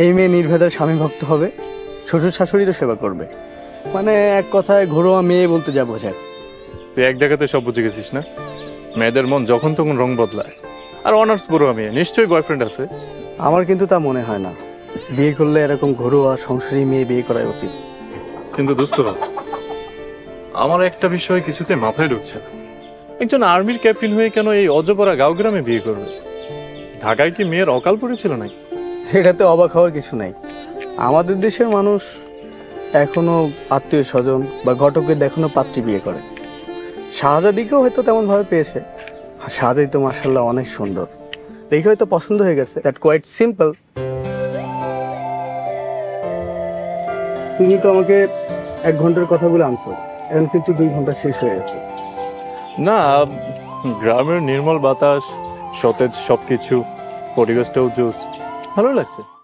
এই মেয়ে নির্ভেজাল স্বামী ভক্ত হবে, শ্বশুর শাশুড়িরও সেবা করবে। মানে এক কথায় ঘরোয়া মেয়ে বলতে যা বোঝায়। তুই এক দেখাতে সব বুঝে গেছিস না? মেয়েদের মন যখন তখন রং বদলায়। আর অনার্স পড়ুয়া মেয়ে, নিশ্চয়ই বয়ফ্রেন্ড আছে। আমার কিন্তু তা মনে হয় না। বিয়ে করলে এরকম ঘরোয়া সংসারী মেয়ে বিয়ে করা উচিত। কিন্তু দোস্ত, আমার একটা বিষয় কিছুতে মাথায় ঢুকছে না। একজন আর্মির ক্যাপ্টেন হয়ে কেন এই অজপরা গাঁও গ্রামে বিয়ে করবে? ঢাকায় কি মেয়ের অকাল পড়েছিল নাকি? এটাতে অবাক হওয়ার কিছু নাই। আমাদের দেশের মানুষ এখনো আত্মীয় স্বজন বা ঘটকের এখনো পাত্রী বিয়ে করে। শাহজাদিকেও হয়তো তেমন ভাবে পেয়েছে। আর শাহজাদি তো মার্শাল্লাহ অনেক সুন্দর, দেখে হয়তো পছন্দ হয়ে গেছে। That quite simple. তুমি তো আমাকে 1 ঘন্টার কথা বলে আনছো, এখন কিন্তু 2 ঘন্টা শেষ হয়ে গেছে। না, গ্রামের নির্মল বাতাস, সতেজ সবকিছু, পরিবেশটাও জোস, ভালো লাগছে।